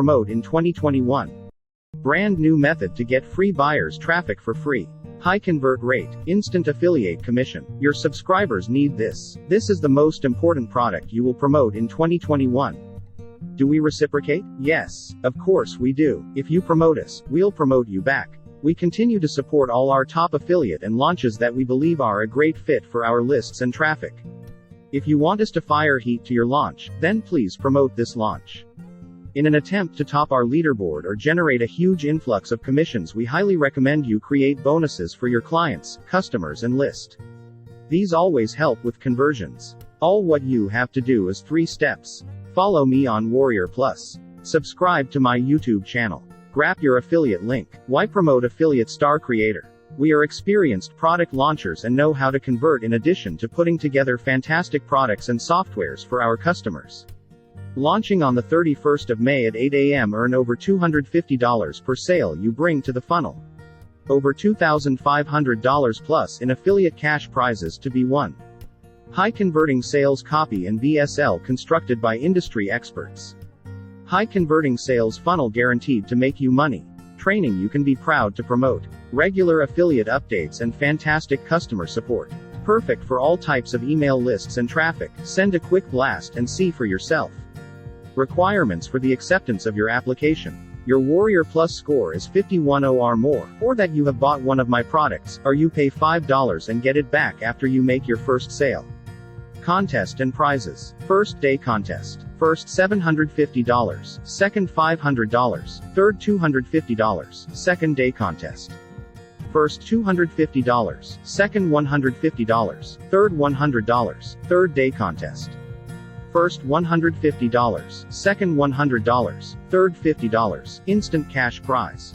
promote in 2021. Brand new method to get free buyers traffic for free. High convert rate, instant affiliate commission. Your subscribers need this. This is the most important product you will promote in 2021. Do we reciprocate? Yes, of course we do. If you promote us, we'll promote you back. We continue to support all our top affiliate and launches that we believe are a great fit for our lists and traffic. If you want us to fire heat to your launch, then please promote this launch. In an attempt to top our leaderboard or generate a huge influx of commissions, we highly recommend you create bonuses for your clients, customers and list. These always help with conversions. All what you have to do is 3 steps. Follow me on Warrior Plus. Subscribe to my YouTube channel. Grab your affiliate link. Why promote Affiliate Star Creator? We are experienced product launchers and know how to convert in addition to putting together fantastic products and softwares for our customers. Launching on the 31st of May at 8 a.m. Earn over $250 per sale you bring to the funnel. Over $2,500 plus in affiliate cash prizes to be won. High converting sales copy and VSL constructed by industry experts. High converting sales funnel guaranteed to make you money. Training you can be proud to promote. Regular affiliate updates and fantastic customer support. Perfect for all types of email lists and traffic. Send a quick blast and see for yourself. Requirements for the acceptance of your application. Your Warrior Plus score is 51 or more, or that you have bought one of my products, or you pay $5 and get it back after you make your first sale. Contest and prizes. First day contest. First $750. Second $500. Third $250. Second day contest. First $250. Second $150. Third $100. Third day contest. First $150. Second $100. Third $50. Instant cash prize.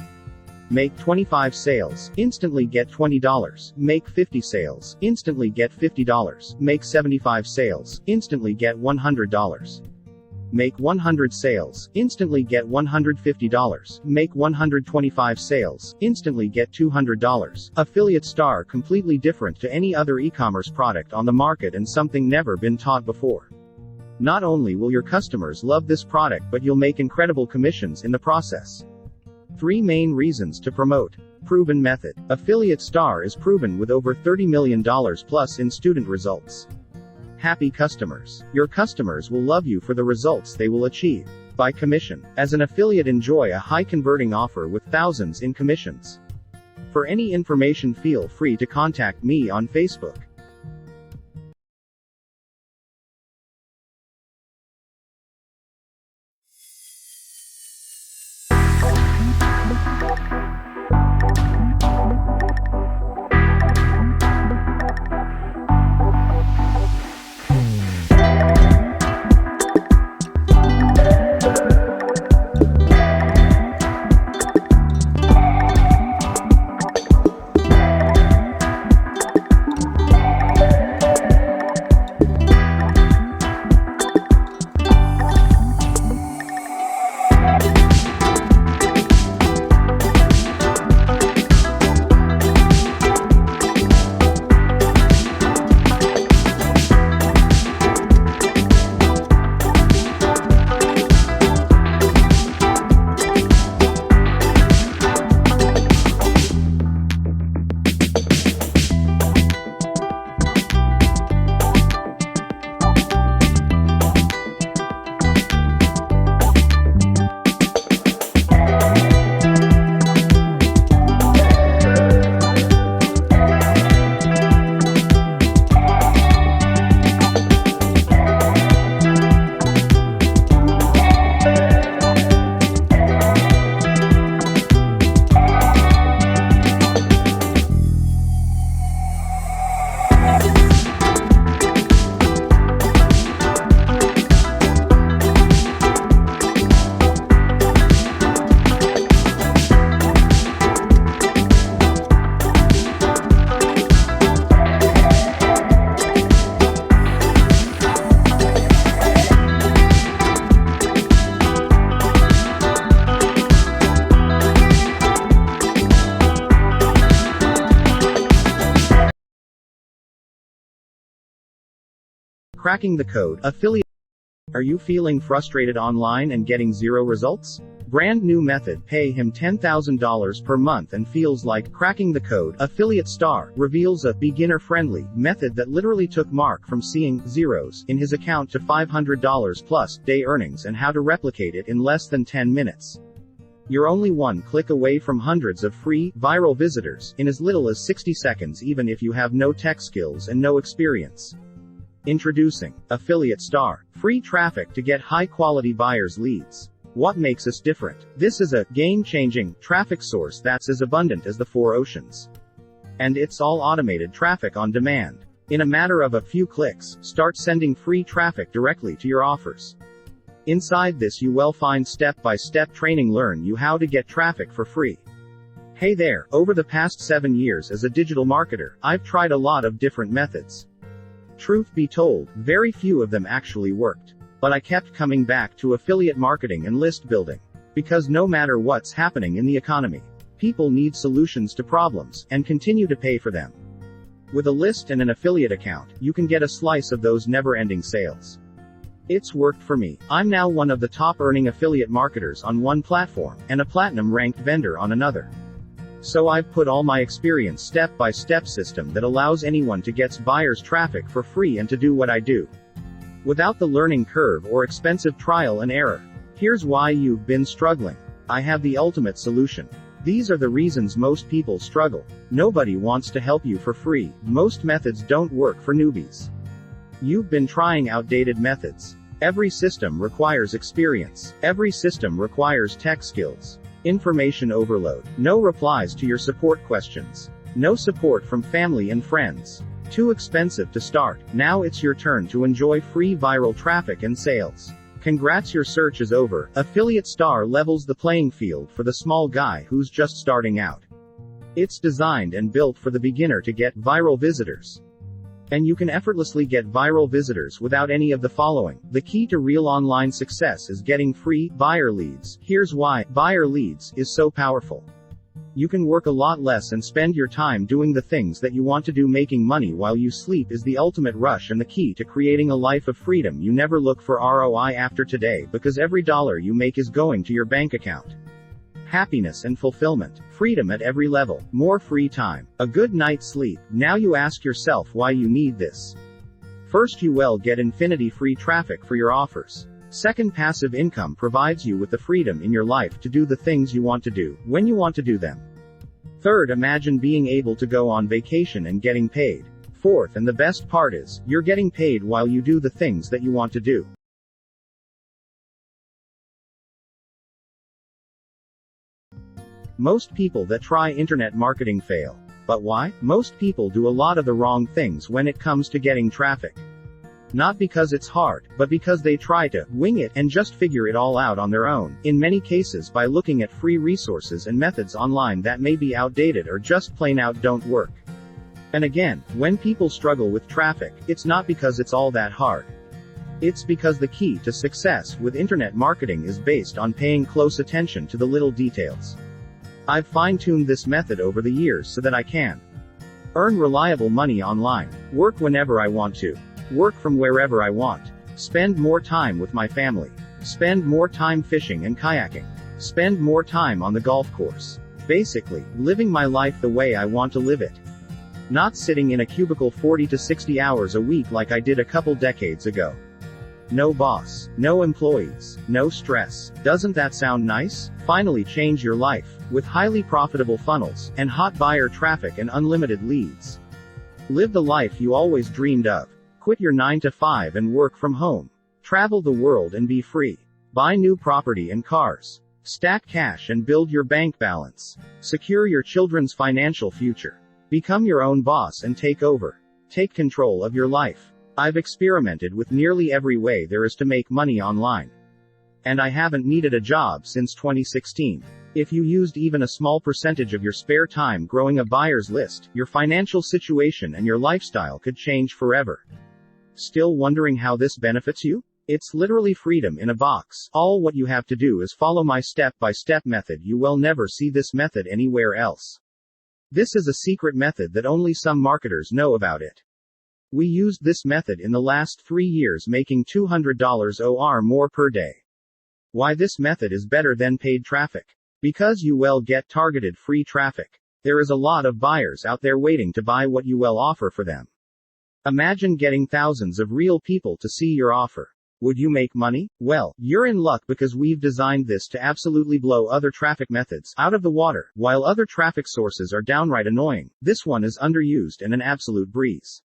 Make 25 sales, instantly get $20. Make 50 sales, instantly get $50. Make 75 sales, instantly get $100. Make 100 sales, instantly get $150. Make 125 sales, instantly get $200. Affiliate Star completely different to any other e-commerce product on the market and something never been taught before. Not only will your customers love this product, but you'll make incredible commissions in the process. 3 main reasons to promote. Proven method. Affiliate Star is proven with over $30 million plus in student results. Happy customers. Your customers will love you for the results they will achieve. By commission. As an affiliate, enjoy a high converting offer with thousands in commissions. For any information, feel free to contact me on Facebook. Cracking the code. Affiliate Are you feeling frustrated online and getting zero results? Brand new method, pay him $10,000 per month and feels like cracking the code. Affiliate Star reveals a beginner-friendly method that literally took Mark from seeing zeros in his account to $500 plus day earnings, and how to replicate it in less than 10 minutes. You're only one click away from hundreds of free, viral visitors in as little as 60 seconds, even if you have no tech skills and no experience. Introducing Affiliate Star, free traffic to get high-quality buyers' leads. What makes us different? This is a game-changing traffic source that's as abundant as the four oceans. And it's all automated traffic on demand. In a matter of a few clicks, start sending free traffic directly to your offers. Inside this you will find step-by-step training, learn you how to get traffic for free. Hey there, over the past 7 years as a digital marketer, I've tried a lot of different methods. Truth be told, very few of them actually worked. But I kept coming back to affiliate marketing and list building. Because no matter what's happening in the economy, people need solutions to problems, and continue to pay for them. With a list and an affiliate account, you can get a slice of those never-ending sales. It's worked for me. I'm now one of the top-earning affiliate marketers on one platform, and a platinum-ranked vendor on another. So I've put all my experience step-by-step system that allows anyone to get buyers traffic for free and to do what I do, without the learning curve or expensive trial and error. Here's why you've been struggling. I have the ultimate solution. These are the reasons most people struggle. Nobody wants to help you for free. Most methods don't work for newbies. You've been trying outdated methods. Every system requires experience. Every system requires tech skills. Information overload. No replies to your support questions. No support from family and friends. Too expensive to start. Now it's your turn to enjoy free viral traffic and sales. Congrats, your search is over. Affiliate Star levels the playing field for the small guy who's just starting out. It's designed and built for the beginner to get viral visitors. And you can effortlessly get viral visitors without any of the following. The key to real online success is getting free buyer leads. Here's why buyer leads is so powerful. You can work a lot less and spend your time doing the things that you want to do. Making money while you sleep is the ultimate rush and the key to creating a life of freedom. You never look for ROI after today, because every dollar you make is going to your bank account. Happiness and fulfillment. Freedom at every level. More free time. A good night's sleep. Now you ask yourself why you need this. First, you will get infinity free traffic for your offers. Second, passive income provides you with the freedom in your life to do the things you want to do, when you want to do them. Third, imagine being able to go on vacation and getting paid. Fourth, and the best part is, you're getting paid while you do the things that you want to do. Most people that try internet marketing fail. But why? Most people do a lot of the wrong things when it comes to getting traffic. Not because it's hard, but because they try to wing it and just figure it all out on their own, in many cases by looking at free resources and methods online that may be outdated or just plain out don't work. And again, when people struggle with traffic, it's not because it's all that hard. It's because the key to success with internet marketing is based on paying close attention to the little details. I've fine-tuned this method over the years so that I can earn reliable money online, work whenever I want to, work from wherever I want, spend more time with my family, spend more time fishing and kayaking, spend more time on the golf course. Basically, living my life the way I want to live it. Not sitting in a cubicle 40 to 60 hours a week like I did a couple decades ago. No boss, no employees, no stress. Doesn't that sound nice? Finally change your life, with highly profitable funnels, and hot buyer traffic and unlimited leads. Live the life you always dreamed of. Quit your 9-to-5 and work from home. Travel the world and be free. Buy new property and cars. Stack cash and build your bank balance. Secure your children's financial future. Become your own boss and take over. Take control of your life. I've experimented with nearly every way there is to make money online. And I haven't needed a job since 2016. If you used even a small percentage of your spare time growing a buyer's list, your financial situation and your lifestyle could change forever. Still wondering how this benefits you? It's literally freedom in a box. All what you have to do is follow my step-by-step method. You will never see this method anywhere else. This is a secret method that only some marketers know about it. We used this method in the last 3 years, making $200 OR more per day. Why this method is better than paid traffic? Because you will get targeted free traffic. There is a lot of buyers out there waiting to buy what you will offer for them. Imagine getting thousands of real people to see your offer. Would you make money? Well, you're in luck, because we've designed this to absolutely blow other traffic methods out of the water. While other traffic sources are downright annoying, this one is underused and an absolute breeze.